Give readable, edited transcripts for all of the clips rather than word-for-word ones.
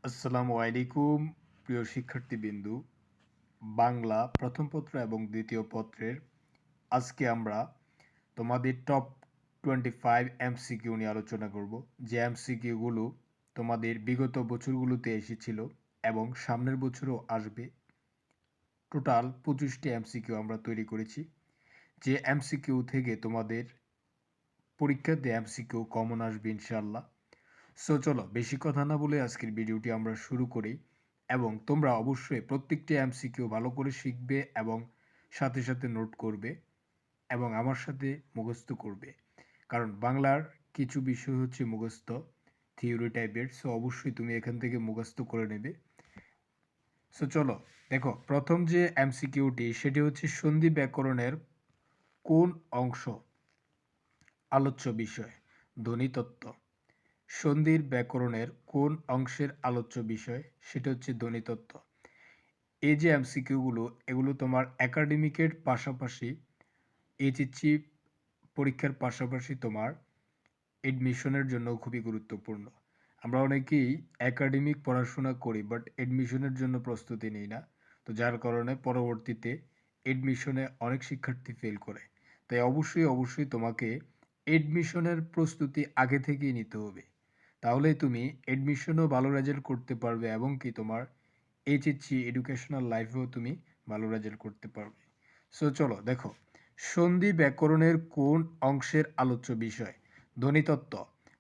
আসসালামু আলাইকুম প্রিয় শিক্ষার্থীবৃন্দু। বাংলা প্রথম পত্র এবং দ্বিতীয় পত্রের আজকে আমরা তোমাদের টপ 25 এমসিকিউ নিয়ে আলোচনা করব। যে এমসিকিউগুলো তোমাদের বিগত বছরগুলোতে এসেছিল এবং সামনের বছরও আসবে। টোটাল 25টি এমসিকিউ আমরা তৈরি করেছি। যে এমসিকিউ থেকে তোমাদের পরীক্ষাতে এমসিকিউ কমন আসবে ইনশাআল্লাহ। সো চলো বেশি কথা না বলে আজকের ভিডিওটি আমরা শুরু করি এবং তোমরা অবশ্যই প্রত্যেকটি এমসিকিউ ভালো করে শিখবে এবং সাথে সাথে নোট করবে এবং আমার সাথে মুখস্থ করবে, কারণ বাংলার কিছু বিষয় হচ্ছে মুখস্থ থিওরি টাইপের। সো অবশ্যই তুমি এখান থেকে মুখস্থ করে নেবে। সো চলো দেখো, প্রথম যে এমসিকিউটি সেটি হচ্ছে সন্ধি ব্যাকরণের কোন অংশ আলোচ্য বিষয়? ধ্বনিতত্ত্ব। সন্ধির ব্যাকরণের কোন অংশের আলোচ্য বিষয়? সেটা হচ্ছে ধ্বনিতত্ত্ব। এই যে এমসিকিউগুলো এগুলো তোমার একাডেমিকের পাশাপাশি এইচএসসি পরীক্ষার পাশাপাশি তোমার এডমিশনের জন্য খুবই গুরুত্বপূর্ণ। আমরা অনেকেই একাডেমিক পড়াশোনা করি বাট এডমিশনের জন্য প্রস্তুতি নিই না, তো যার কারণে পরবর্তীতে এডমিশনে অনেক শিক্ষার্থী ফেল করে। তাই অবশ্যই তোমাকে এডমিশনের প্রস্তুতি আগে থেকেই নিতে হবে, তাহলেই তুমি এডমিশনও ভালো রেজাল্ট করতে পারবে এবং কি তোমার এইচএসসি এডুকেশনাল লাইফেও তুমি ভালো রেজাল্ট করতে পারবে। সো চলো দেখো, সন্ধি ব্যাকরণের কোন অংশের আলোচ্য বিষয়? ধ্বনিতত্ত্ব।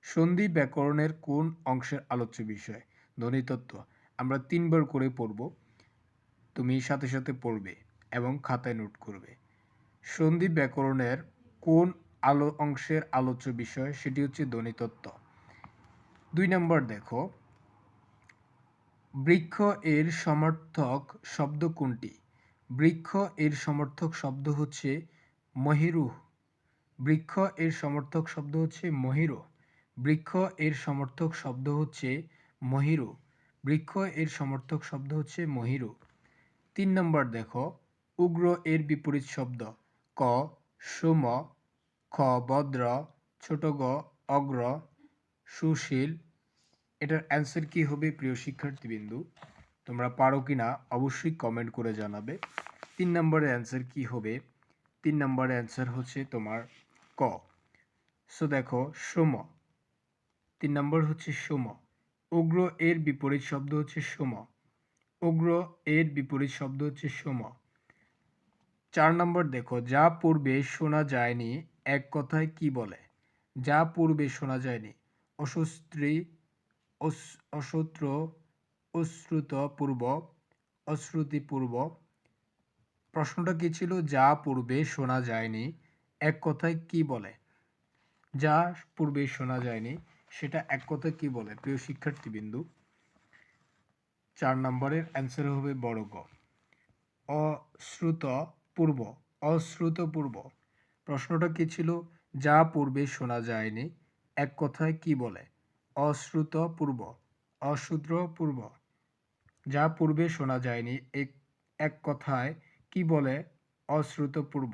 সন্ধি ব্যাকরণের কোন অংশের আলোচ্য বিষয়? ধ্বনিতত্ত্ব। আমরা 3 বার করে পড়ব, তুমি সাথে সাথে পড়বে এবং খাতায় নোট করবে। সন্ধি ব্যাকরণের কোন অংশের আলোচ্য বিষয়? সেটি হচ্ছে ধ্বনিতত্ত্ব। 2 নম্বর দেখো, বৃক্ষ এর সমার্থক শব্দ কোনটি? বৃক্ষ এর সমার্থক শব্দ হচ্ছে মহিরুহ। বৃক্ষ এর সমার্থক শব্দ হচ্ছে মহিরু। বৃক্ষ এর সমার্থক শব্দ হচ্ছে মহিরু। বৃক্ষ এর সমার্থক শব্দ হচ্ছে মহিরু। 3 নম্বর দেখো, উগ্র এর বিপরীত শব্দ? ক সুম, খ ভদ্র, ছোট গ অগ্র, সুশীল। এটার অ্যান্সার কি হবে প্রিয় শিক্ষার্থীবৃন্দু? তোমরা পারো কিনা অবশ্যই কমেন্ট করে জানাবে। 3 নম্বরের অ্যান্সার কি হবে? 3 নম্বরের অ্যান্সার হচ্ছে তোমার ক। সো দেখো সুম, 3 নম্বর হচ্ছে সুম। উগ্র এর বিপরীত শব্দ হচ্ছে সুম। উগ্র এর বিপরীত শব্দ হচ্ছে সুম। 4 নম্বর দেখো, যা পূর্বে শোনা যায়নি এক কথায় কি বলে? যা পূর্বে শোনা যায়নি? অসস্ত্রী, অসূত্র, অশ্রুতপূর্ব, অশ্রুতিপূর্ব। প্রশ্নটা কি ছিল? যা পূর্বে শোনা যায়নি এক কথায় কি বলে? যা পূর্বে শোনা যায়নি সেটা এক কথায় কি বলে প্রিয় শিক্ষার্থীবৃন্দু? 4 নম্বরের অ্যান্সার হবে বড় গ, অশ্রুতপূর্ব। অশ্রুতপূর্ব। প্রশ্নটা কি ছিল? যা পূর্বে শোনা যায়নি এক কথায় কি বলে? অশ্রুতপূর্ব। অশ্রুতপূর্ব। যা পূর্বে শোনা যায়নি এক কথায় কি বলে? অশ্রুতপূর্ব।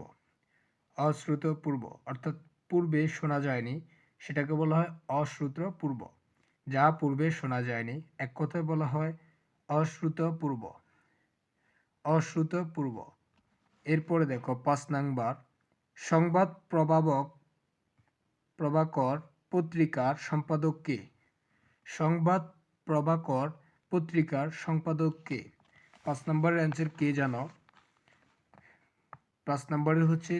অশ্রুতপূর্ব অর্থাৎ পূর্বে শোনা যায়নি সেটাকে বলা হয় অশ্রুতপূর্ব। যা পূর্বে শোনা যায়নি এক কথায় বলা হয় অশ্রুতপূর্ব। অশ্রুতপূর্ব। এরপরে দেখো 5 নম্বর, সংবাদ প্রভাকর পত্রিকার সম্পাদক কে? সংবাদ প্রভাকর পত্রিকার সম্পাদক কে? 5 নম্বরের অ্যান্সার কে জানো? 5 নম্বরের হচ্ছে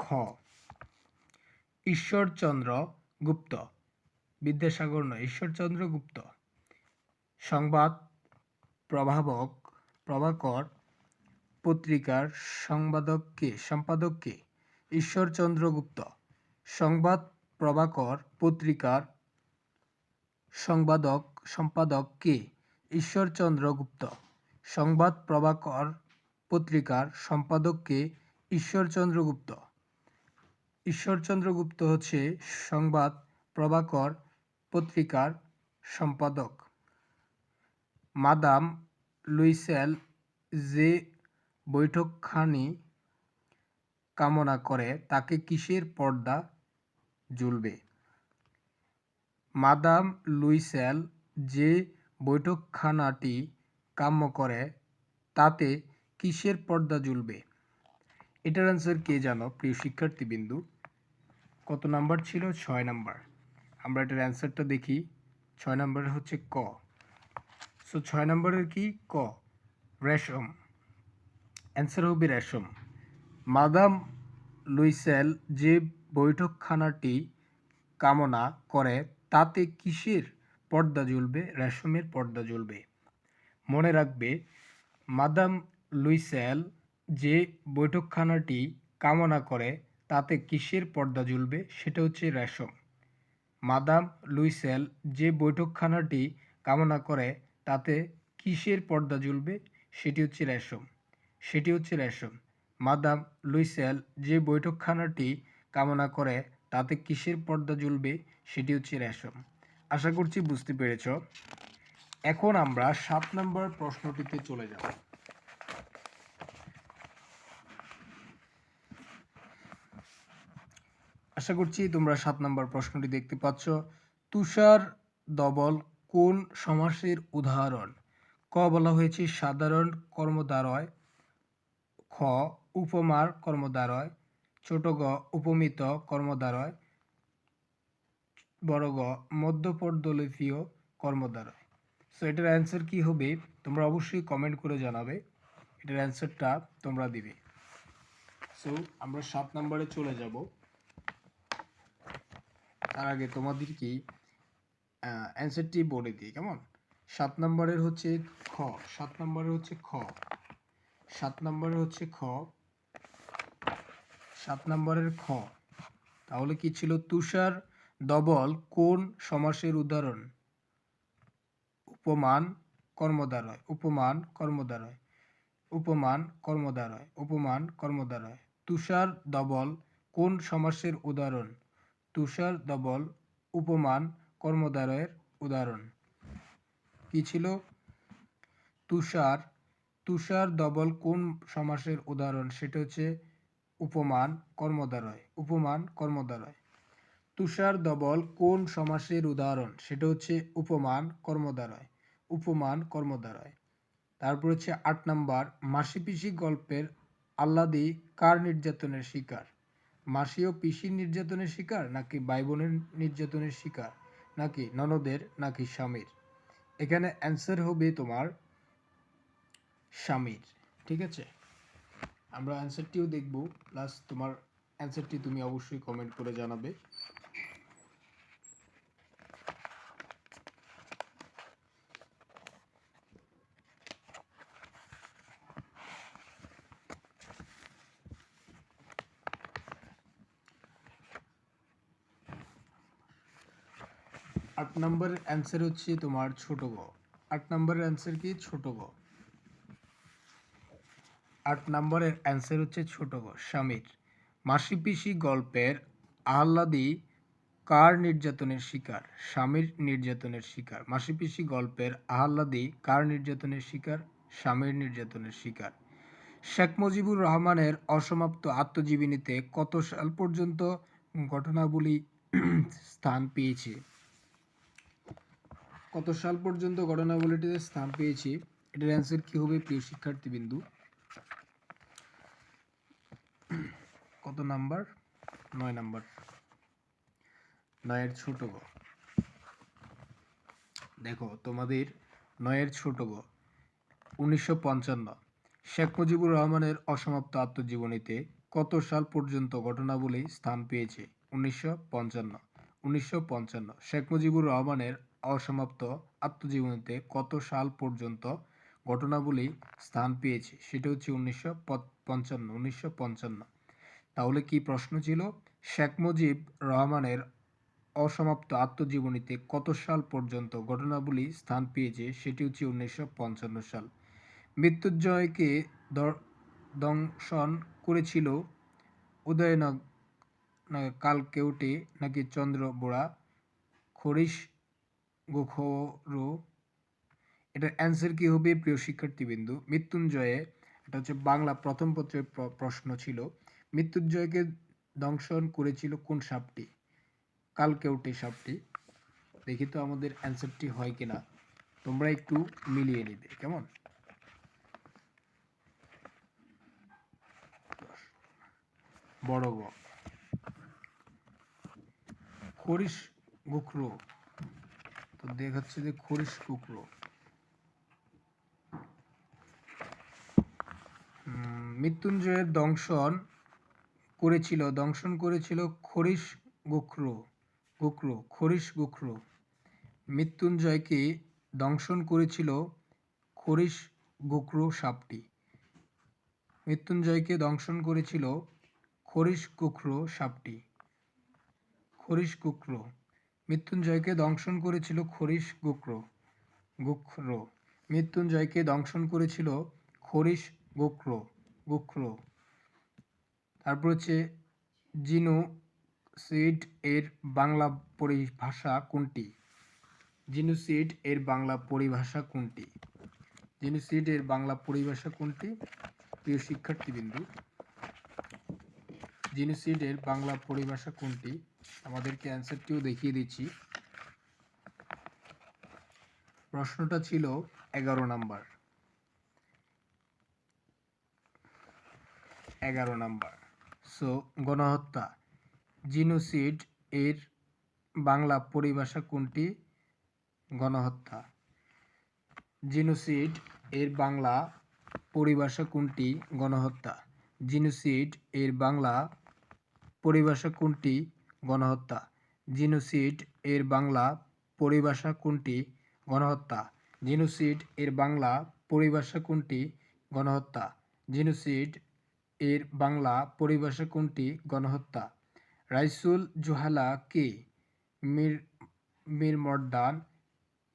খ ঈশ্বরচন্দ্র গুপ্ত। বিদ্যাসাগর নয়, ঈশ্বরচন্দ্র গুপ্ত। সংবাদ প্রভাকর পত্রিকার সম্পাদক কে? ঈশ্বরচন্দ্র গুপ্ত। সংবাদ প্রভাকর পত্রিকার সম্পাদক কে? ঈশ্বরচন্দ্র গুপ্ত। সংবাদ প্রভাকর পত্রিকার সম্পাদক কে? ঈশ্বরচন্দ্র গুপ্ত। ঈশ্বরচন্দ্র গুপ্ত হচ্ছে সংবাদ প্রভাকর পত্রিকার সম্পাদক। মাদাম লুইসেল যে বৈঠকখানি কামনা করে তাকে কিসের পর্দা ঝুলবে? মাদাম লুইসেল যে বৈঠকখানাটি কাম্য করে তাতে কিসের পর্দা ঝুলবে? এটার অ্যান্সার কে জানো প্রিয় শিক্ষার্থীবৃন্দু? কত নাম্বার ছিল? 6 নাম্বার। আমরা এটার অ্যান্সারটা দেখি। 6 নাম্বারের হচ্ছে ক। সো 6 নাম্বারের কি? ক, রেশম। অ্যান্সার হবে রেশম। মাদাম লুইসেল যে বৈঠকখানাটি কামনা করে তাতে কিসের পর্দা ঝুলবে? রেশমের পর্দা ঝুলবে। মনে রাখবে, মাদাম লুইসেল যে বৈঠকখানাটি কামনা করে তাতে কিসের পর্দা ঝুলবে? সেটা হচ্ছে রেশম। মাদাম লুইসেল যে বৈঠকখানাটি কামনা করে তাতে কিসের পর্দা ঝুলবে? সেটি হচ্ছে রেশম। সেটি হচ্ছে রেশম। মাদাম লুইসেল যে বৈঠকখানাটি কামনা করে তাতে কিসের পর্দা ঝুলবে? সেটি হচ্ছে রেশম। আশা করছি বুঝতে পেরেছ। এখন আমরা 7 নম্বর প্রশ্নটিতে চলে যাব। আশা করছি তোমরা 7 নম্বর প্রশ্নটি দেখতে পাচ্ছ। তুষার দবল কোন সমাসের উদাহরণ? ক বলা হয়েছে সাধারণ কর্মদ্বারয়, খ উপমার কর্মদ্বারয়, ছোট গ উপমিত কর্মদ্বারয়, বড় গ মধ্যপদলোপীয় কর্মদ্বারয়। সো এটার অ্যান্সার কি হবে তোমরা অবশ্যই কমেন্ট করে জানাবে। এটার অ্যান্সারটা তোমরা দিবে। সো আমরা 7 নম্বরে চলে যাব। তার আগে তোমাদেরকে অ্যান্সারটি বলে দিই, কেমন? 7 নম্বরের হচ্ছে খ। 7 নম্বরের হচ্ছে খ। 7 নম্বরের হচ্ছে খ। 7 নম্বরের খ। তাহলে কি ছিল? তুষার দবল কোন সমাসের উদাহরণ? উপমান কর্মদ্বারয়, উপমান কর্মদ্বারয়, উপমান কর্মদ্বারয়, উপমান কর্মদ্বারয়। তুষার দবল কোন সমাসের উদাহরণ? তুষার দবল উপমান কর্মদ্বারয়ের উদাহরণ। কি ছিল? তুষার দবল কোন সমাসের উদাহরণ? সেটা হচ্ছে উপমান কর্মদ্বারয়, উপমান কর্মদ্বারয়। তুষার দবল কোন সমাসের উদাহরণ? সেটা হচ্ছে উপমান কর্মদ্বারয়, উপমান কর্মদ্বারয়। তারপর হচ্ছে 8 নাম্বার, মাসি পিসি গল্পের আহ্লাদি কার নির্যাতনের শিকার? মাসি ও পিসির নির্যাতনের শিকার, নাকি ভাই বোনের নির্যাতনের শিকার, নাকি ননদের, নাকি স্বামীর? এখানে অ্যান্সার হবে তোমার স্বামীর। ঠিক আছে, আমরা অ্যান্সারটিও দেখব, প্লাস তোমার অ্যান্সারটি তুমি অবশ্যই কমেন্ট করে জানাবে। আট নম্বরের অ্যান্সার হচ্ছে তোমার ছোট গ। 8 নম্বরের অ্যান্সার কি? ছোট গ। 8 নম্বরের অ্যান্সার হচ্ছে ছোট গ, স্বামীর। মাসি পিসি গল্পের আহ্লাদি কার নির্যাতনের শিকার? স্বামীর নির্যাতনের শিকার। মাসি পিসি গল্পের আহ্লাদি কার নির্যাতনের শিকার? স্বামীর নির্যাতনের শিকার। শেখ মুজিবুর রহমানের অসমাপ্ত আত্মজীবনীতে কত সাল পর্যন্ত ঘটনাবলী স্থান পেয়েছে? কত সাল পর্যন্ত ঘটনাবলীটিতে স্থান পেয়েছে? এটার অ্যান্সার কি হবে প্রিয় শিক্ষার্থীবৃন্দু? কত নাম্বার? 9 নাম্বার। 9 এর ছোট গ। দেখো তোমাদের 9 এর ছোট গ 1955। শেখ মুজিবুর রহমানের অসমাপ্ত আত্মজীবনীতে কত সাল পর্যন্ত ঘটনাবলী স্থান পেয়েছে? 1955। 1955 শেখ মুজিবুর রহমানের অসমাপ্ত আত্মজীবনীতে কত সাল পর্যন্ত ঘটনাবলী স্থান পেয়েছে? সেটা হচ্ছে 1955। 1955। তাহলে কি প্রশ্ন ছিল? শেখ মুজিব রহমানের অসমাপ্ত আত্মজীবনীতে কত সাল পর্যন্ত ঘটনাবলী স্থান পেয়েছে? সেটি হচ্ছে 1955 সাল। মৃত্যুঞ্জয়কে দংশন করেছিল উদয়নগর, কালকেউটে, নাকি চন্দ্র বোড়া, খরিশ গোখরো? এটার অ্যান্সার কি হবে প্রিয় শিক্ষার্থীবৃন্দু? মৃত্যুঞ্জয়ে, এটা হচ্ছে বাংলা প্রথম পত্রের প্রশ্ন ছিল। মৃত্যুঞ্জয়কে দংশন করেছিল কোন সাপটি? কালকেউটে সাপটি। দেখি তো আমাদের অ্যান্সারটি হয় কিনা। তোমরা একটু মিলিয়ে নিবে, কেমন? বড় গ, খরিশ গোখরো, তো দেখাচ্ছে যে খরিশ গোখরো। মৃত্যুঞ্জয়ের দংশন করেছিল খরিশ গোখরো, খরিশ গোখরো। মৃত্যুঞ্জয়কে দংশন করেছিল খরিশ গোখরো সাপটি। মৃত্যুঞ্জয়কে দংশন করেছিল খরিশ গোখরো সাপটি। খরিশ গোখরো। মৃত্যুঞ্জয়কে দংশন করেছিল খরিশ গোখরো। মৃত্যুঞ্জয়কে দংশন করেছিল খরিশ গোখরো। তারপর হচ্ছে জিনোসিড এর বাংলা পরিভাষা কোনটি? জিনোসিড এর বাংলা পরিভাষা কোনটি? জিনোসিড এর বাংলা পরিভাষা কোনটি? প্রিয় শিক্ষার্থীবৃন্দু, জিনোসিড এর বাংলা পরিভাষা কোনটি? আমাদেরকে অ্যান্সারটিও দেখিয়ে দিচ্ছি। প্রশ্নটা ছিল 11 নাম্বার। 11 নাম্বার। সো গণহত্যা। জিনোসিড এর বাংলা পরিভাষা কোনটি? গণহত্যা। জিনোসিড এর বাংলা পরিভাষা কোনটি? গণহত্যা। জিনোসিড এর বাংলা পরিভাষা কোনটি? গণহত্যা। জিনোসিড এর বাংলা পরিভাষা কোনটি? গণহত্যা। জিনোসিড এর বাংলা পরিভাষা কোনটি? গণহত্যা। জিনোসিড এর বাংলা পরিভাষা কোনটি? গণহত্যা। রাইসুল জোহালা কে? মীর মর্দান,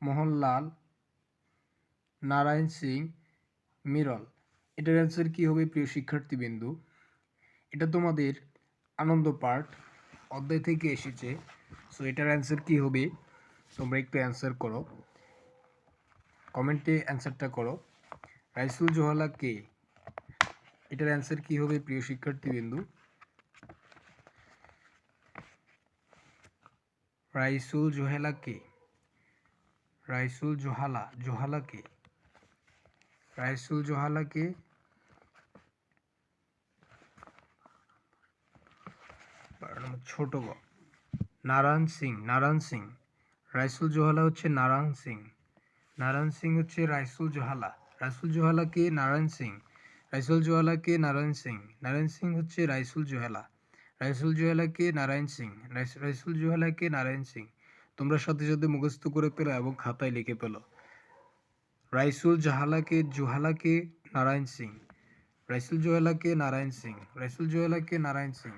মোহনলাল, নারায়ণ সিং, মিরল। এটার অ্যান্সার কি হবে প্রিয় শিক্ষার্থীবৃন্দু? এটা তোমাদের আনন্দ পার্ট অধ্যায় থেকে এসেছে। সো এটার অ্যান্সার কি হবে তোমরা একটু অ্যান্সার করো, কমেন্টে অ্যান্সারটা করো। রাইসুল জোহালা কে? এটার অ্যান্সার কি হবে প্রিয় শিক্ষার্থীবৃন্দু? রাইসুল জোহালা কে? রাইসুল জোহালা কে? রাইসুল জোহালা কে? ছোট গ, নারায়ণ সিং। রাইসুল জোহালা হচ্ছে নারায়ণ সিং হচ্ছে রাইসুল জোহালা। রাইসুল জোহালা কে? নারায়ণ সিং। রাইসুল জোহালা কে? নারায়ণ সিং হচ্ছে রাইসুল জোহালা। রাইসুল জোহালা কে? নারায়ণ সিং। রাইসুল জোহালা কে? নারায়ণ সিং। তোমরা সাথে সাথে মুখস্থ করে পেলো এবং খাতায় লিখে পেলো। রাইসুল জোহালা কে? নারায়ণ সিং। রাইসুল জোহালা কে? নারায়ণ সিং। রাইসুল জোহালা কে? নারায়ণ সিং।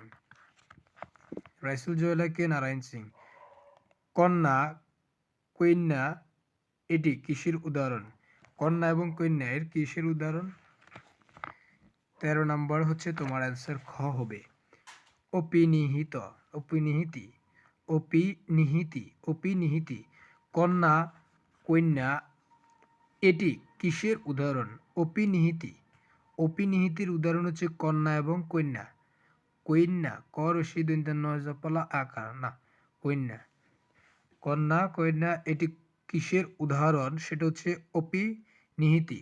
রাইসুল জোহালা কে? নারায়ণ সিং। কন্যা, কন্যা এটি কিসের উদাহরণ? কন্যা এবং কন্যা এর কিসের উদাহরণ? 13 নম্বর হচ্ছে তোমার অ্যান্সার খ হবে। অপিনিহিতি। কন্যা, কন্যা এটি কিসের উদাহরণ? অপিনিহিতির উদাহরণ হচ্ছে কন্যা এবং কন্যা। কর সিদ্ধান্তলা আকার না, কন্যা কন্যা এটি কিসের উদাহরণ? সেটা হচ্ছে অপিনিহিতি।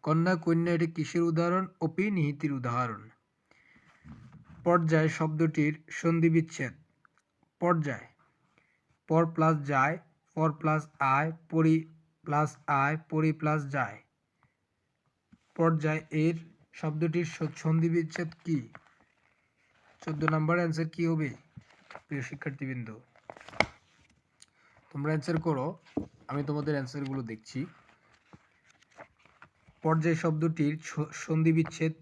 কন্যা কন্যা এটি কিসের উদাহরণ? অপিনিহিতির উদাহরণ। পর্যায় শব্দটির সন্ধিবিচ্ছেদ। পর্যায়, পর প্লাস যায়, পর প্লাস আয়, পরি প্লাস আয়, পরি প্লাস যায়। পর্যায় এর শব্দটির সন্ধিবিচ্ছেদ কি? 14 নম্বর অ্যান্সার কি হবে প্রিয় শিক্ষার্থীবৃন্দ? তোমরা অ্যান্সার করো, আমি তোমাদের অ্যান্সারগুলো দেখছি। পর্যায় শব্দটির সন্ধিবিচ্ছেদ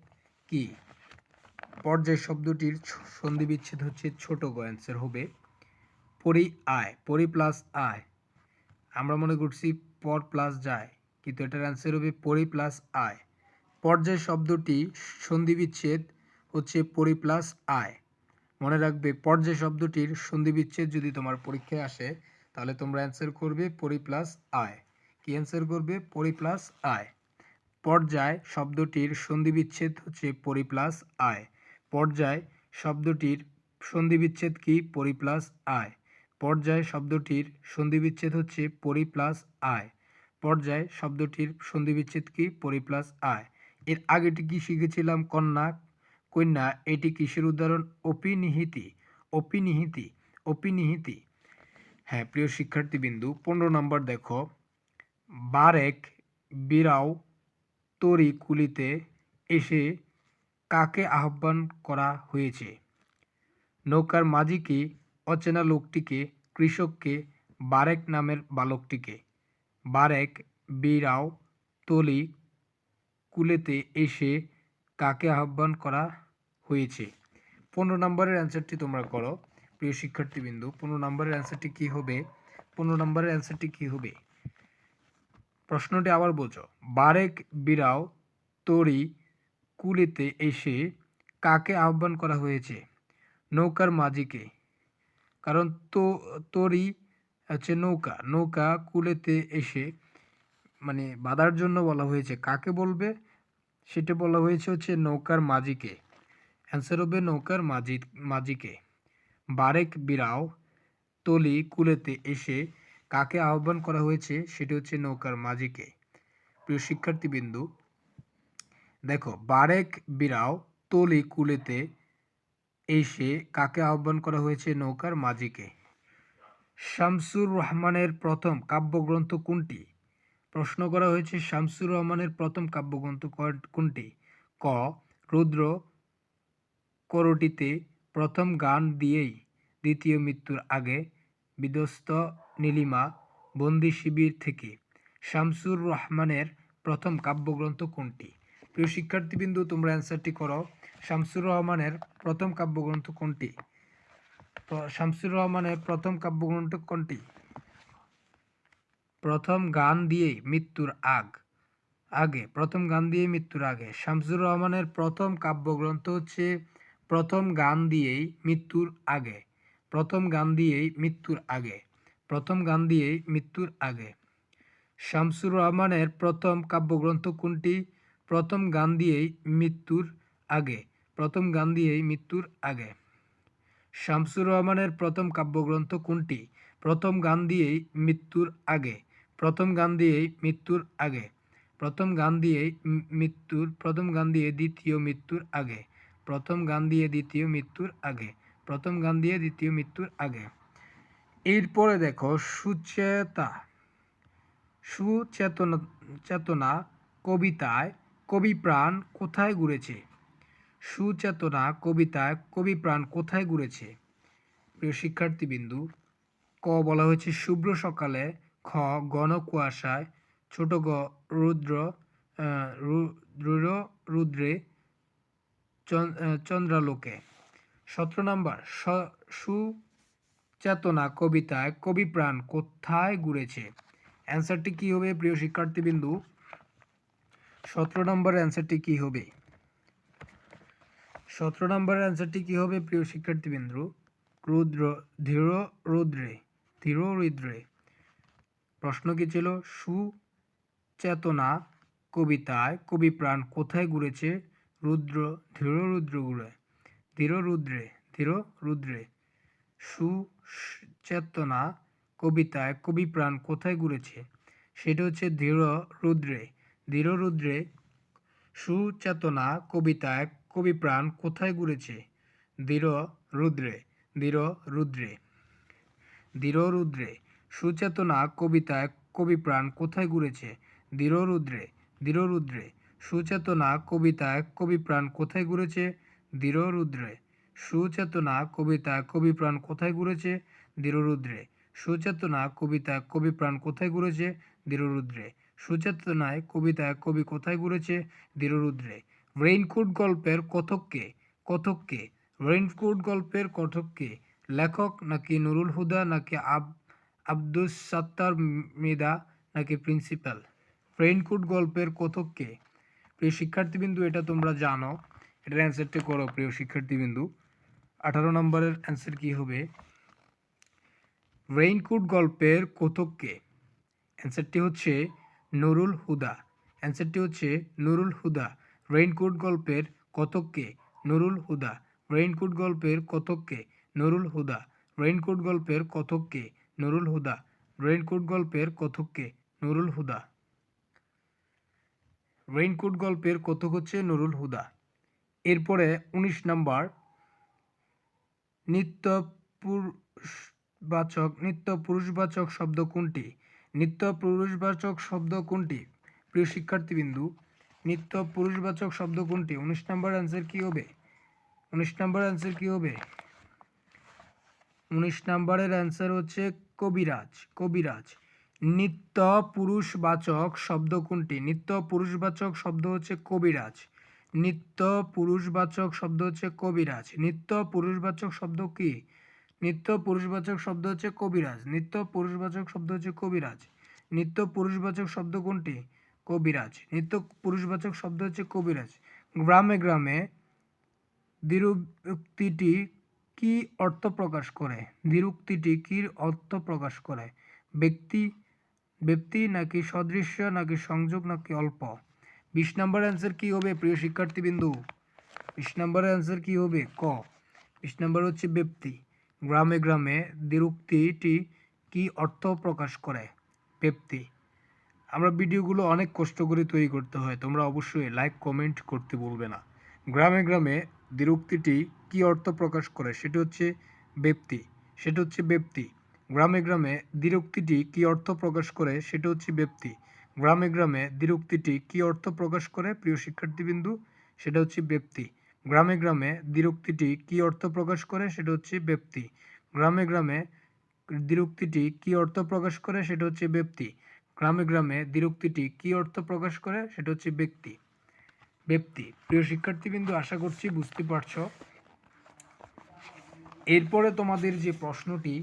কি? পর্যায় শব্দটির সন্ধিবিচ্ছেদ হচ্ছে ছোট গ, অ্যান্সার হবে পরি আয়, পরি প্লাস আয়। আমরা মনে করছি পর প্লাস যায়, কিন্তু এটার অ্যান্সার হবে পরি প্লাস আয়। পর্যায় শব্দটি সন্ধিবিচ্ছেদ হচ্ছে পরি প্লাস আয়। মনে রাখবে, পর্যায় শব্দটির সন্ধিবিচ্ছেদ যদি তোমার পরীক্ষায় আসে তাহলে তোমরা অ্যান্সার করবে পরি প্লাস আয়। কি অ্যান্সার করবে? পরি প্লাস আয়। পর্যায় শব্দটির সন্ধিবিচ্ছেদ হচ্ছে পরি প্লাস আয়। পর্যায় শব্দটির সন্ধিবিচ্ছেদ কি? পরি প্লাস আয়। পর্যায় শব্দটির সন্ধিবিচ্ছেদ হচ্ছে পরি প্লাস আয়। পর্যায় শব্দটির সন্ধিবিচ্ছেদ কি? পরি প্লাস আয়। এর আগেটি কি শিখেছিলাম? কন্যা, কন্যা। এটি কিসের উদাহরণ? অপিনিহিতি, অপিনিহিতি, অপিনিহিতি। হ্যাঁ প্রিয় শিক্ষার্থীবৃন্দু, 15 নম্বর দেখো, বারেক বিরাও তরি কুলিতে এসে কাকে আহ্বান করা হয়েছে? নৌকার মাঝিকে, অচেনা লোকটিকে, কৃষককে, বারেক নামের বালকটিকে। বারেক বিরাও তলি কুলেতে এসে কাকে আহ্বান করা হয়েছে? 15 নম্বরের অ্যান্সারটি তোমরা করো প্রিয় শিক্ষার্থীবৃন্দু। 15 নম্বরের অ্যান্সারটি কি হবে? 15 নম্বরের অ্যান্সারটি কি হবে? প্রশ্নটি আবার বলছো, বারেক বিরাও তরি কুলিতে এসে কাকে আহ্বান করা হয়েছে? নৌকার মাঝিকে, কারণ তো তরি হচ্ছে নৌকা, নৌকা কুলেতে এসে মানে বাঁধার জন্য বলা হয়েছে, কাকে বলবে? সেটা বলা হয়েছে হচ্ছে নৌকার মাঝিকে। অ্যান্সার হবে নৌকার মাঝিকে। বারেক বিরাও তলি কুলেতে এসে কাকে আহ্বান করা হয়েছে? সেটি হচ্ছে নৌকার মাঝিকে। প্রিয় শিক্ষার্থীবৃন্দু দেখো, বারেক বিরাও তলি কুলেতে এসে কাকে আহ্বান করা হয়েছে? নৌকার মাঝিকে। শামসুর রহমানের প্রথম কাব্যগ্রন্থ কোনটি? প্রশ্ন করা হয়েছে শামসুর রহমানের প্রথম কাব্যগ্রন্থ কোনটি? ক রুদ্র করটিতে প্রথম গান দিয়েই দ্বিতীয় মৃত্যুর আগে, বিধ্বস্ত নীলিমা, বন্দি শিবির থেকে। শামসুর রহমানের প্রথম কাব্যগ্রন্থ কোনটি? প্রিয় শিক্ষার্থীবৃন্দু তোমরা অ্যান্সারটি করো। শামসুর রহমানের প্রথম কাব্যগ্রন্থ কোনটি? শামসুর রহমানের প্রথম কাব্যগ্রন্থ কোনটি? প্রথম গান দিয়ে মৃত্যুর আগে, প্রথম গান দিয়ে মৃত্যুর আগে। শামসুর রহমানের প্রথম কাব্যগ্রন্থ হচ্ছে প্রথম গান দিয়েই মৃত্যুর আগে, প্রথম গান দিয়েই মৃত্যুর আগে, প্রথম গান দিয়েই মৃত্যুর আগে। শামসুর রহমানের প্রথম কাব্যগ্রন্থ কোনটি? প্রথম গান দিয়েই মৃত্যুর আগে, প্রথম গান দিয়েই মৃত্যুর আগে। শামসুর রহমানের প্রথম কাব্যগ্রন্থ কোনটি? প্রথম গান দিয়েই মৃত্যুর আগে, প্রথম গান দিয়েই মৃত্যুর আগে, প্রথম গান দিয়েই মৃত্যুর, প্রথম গান দিয়ে দ্বিতীয় মৃত্যুর আগে, প্রথম গান দিয়ে দ্বিতীয় মৃত্যুর আগে, প্রথম গান দিয়ে দ্বিতীয় মৃত্যুর আগে। এরপরে দেখো, সুচেতনা কবিতায় কবি প্রাণ কোথায় ঘুরেছে? সুচেতনা কবিতায় কবি প্রাণ কোথায় ঘুরেছে? প্রিয় শিক্ষার্থীবৃন্দু, ক বলা হয়েছে শুভ্র সকালে, খ ঘন কুয়াশায়, ছোট গ রুদ্র রুদ্রে চন্দ্রালোকে। 17 নম্বর, সুচেতনা কবিতায় কবি প্রাণ কোথায় ঘুরেছে? অ্যান্সারটি কি হবে প্রিয় শিক্ষার্থীবৃন্দু? 17 নম্বরের অ্যান্সারটি কি হবে? 17 নম্বরের অ্যান্সারটি কি হবে প্রিয় শিক্ষার্থীবৃন্দু? ধীর রুদ্রে। প্রশ্ন কি ছিল? সুচেতনা কবিতায় কবি প্রাণ কোথায় ঘুরেছে? ধীর রুদ্রে। সুচেতনা কবিতায় কবি প্রাণ কোথায় ঘুরেছে? সেটা হচ্ছে ধীর রুদ্রে। সুচেতনা কবিতায় কবি প্রাণ কোথায় ঘুরেছে? ধীর রুদ্রে। সুচেতনা কবিতায় কবি প্রাণ কোথায় ঘুরেছে? ধীর রুদ্রে। সুচেতনা কবিতায় কবি প্রাণ কোথায় ঘুরেছে? ধীর রুদ্রে। সুচেতনা কবিতায় কবি প্রাণ কোথায় ঘুরেছে? ধীর রুদ্রে। সুচেতনা কবিতায় কবি প্রাণ কোথায় ঘুরেছে? ধীর রুদ্রে। সুচেতনায় কবিতায় কবি কোথায় ঘুরেছে? ধীর রুদ্রে। রেইনকোট গল্পের কথককে। রেইনকোট গল্পের কথককে লেখক নাকি নুরুল হুদা নাকি আব্দুস সাত্তার মৃধা নাকি প্রিন্সিপাল? রেইনকোট গল্পের কথককে। প্রিয় শিক্ষার্থীবৃন্দু এটা তোমরা জানো, এটার অ্যান্সারটা করো প্রিয় শিক্ষার্থীবৃন্দু। 18 নম্বরের অ্যান্সার কি হবে? রেইনকোট গল্পের কথককে। অ্যান্সারটি হচ্ছে নুরুল হুদা। অ্যান্সারটি হচ্ছে নুরুল হুদা। রেইনকোট গল্পের কথককে নুরুল হুদা। রেইনকোট গল্পের কথককে নুরুল হুদা। রেইনকোট গল্পের কথক কে? নুরুল হুদা। রেইনকোট গল্পের কথক কে? নুরুল হুদা। রেইনকোট গল্পের কথক হচ্ছে নুরুল হুদা। এরপরে 19 নাম্বার, নিত্য পুরুষবাচক শব্দ কোনটি? নিত্য পুরুষবাচক শব্দ কোনটি? প্রিয় শিক্ষার্থীবিন্দু, নিত্য পুরুষবাচক শব্দ কোনটি? 19 নাম্বার অ্যান্সার কি হবে? 19 নাম্বার অ্যান্সার কি হবে? 19 নাম্বারের অ্যান্সার হচ্ছে কবিরাজ। কবিরাজ। নিত্য পুরুষবাচক শব্দ কোনটি? নিত্য পুরুষবাচক শব্দ হচ্ছে কবিরাজ। নিত্য পুরুষবাচক শব্দ হচ্ছে কবিরাজ। নিত্য পুরুষবাচক শব্দ কি? নিত্য পুরুষবাচক শব্দ হচ্ছে কবিরাজ। নিত্য পুরুষবাচক শব্দ হচ্ছে কবিরাজ। নিত্য পুরুষবাচক শব্দ কোনটি? কবিরাজ। নিত্য পুরুষবাচক শব্দ হচ্ছে কবিরাজ। গ্রামে গ্রামে দ্বিরুক্তিটি কি অর্থ প্রকাশ করে? দ্বিরুক্তিটি কি অর্থ প্রকাশ করে? ব্যক্তি, ব্যক্তি নাকি সদৃশ্য নাকি সংযোগ নাকি অল্প? 20 নাম্বার অ্যান্সার কি হবে প্রিয় শিক্ষার্থীবিন্দু? 20 নাম্বারের অ্যান্সার কি হবে? ক। 20 নাম্বার হচ্ছে ব্যক্তি। গ্রামে গ্রামে দ্বিরুক্তিটি কি অর্থ প্রকাশ করে? ব্যক্তি। আমরা ভিডিওগুলো অনেক কষ্ট করে তৈরি করতে হয়, তোমরা অবশ্যই লাইক কমেন্ট করতে ভুলবে না। গ্রামে গ্রামে দ্বিরুক্তিটি কি অর্থ প্রকাশ করে? সেটা হচ্ছে ব্যক্তি। সেটা হচ্ছে ব্যক্তি। গ্রামে গ্রামে দ্বিরুক্তিটি কি অর্থ প্রকাশ করে? সেটা হচ্ছে ব্যক্তি। গ্রামে গ্রামে দ্বিরুক্তিটি কি অর্থ প্রকাশ করে প্রিয় শিক্ষার্থীবিন্দু? সেটা হচ্ছে ব্যক্তি। গ্রামে গ্রামে দ্বিরুক্তিটি কি অর্থ প্রকাশ করে? সেটা হচ্ছে ব্যক্তি। গ্রামে গ্রামে দ্বিরুক্তিটি কি অর্থ প্রকাশ করে? সেটা হচ্ছে ব্যক্তি। গ্রামে গ্রামে দ্বিরুক্তিটি কি অর্থ প্রকাশ করে? সেটা হচ্ছে ব্যক্তি। ব্যক্তি। প্রিয় শিক্ষার্থীবৃন্দ, আশা করছি বুঝতে পারছো। এরপরে তোমাদের যে প্রশ্নটি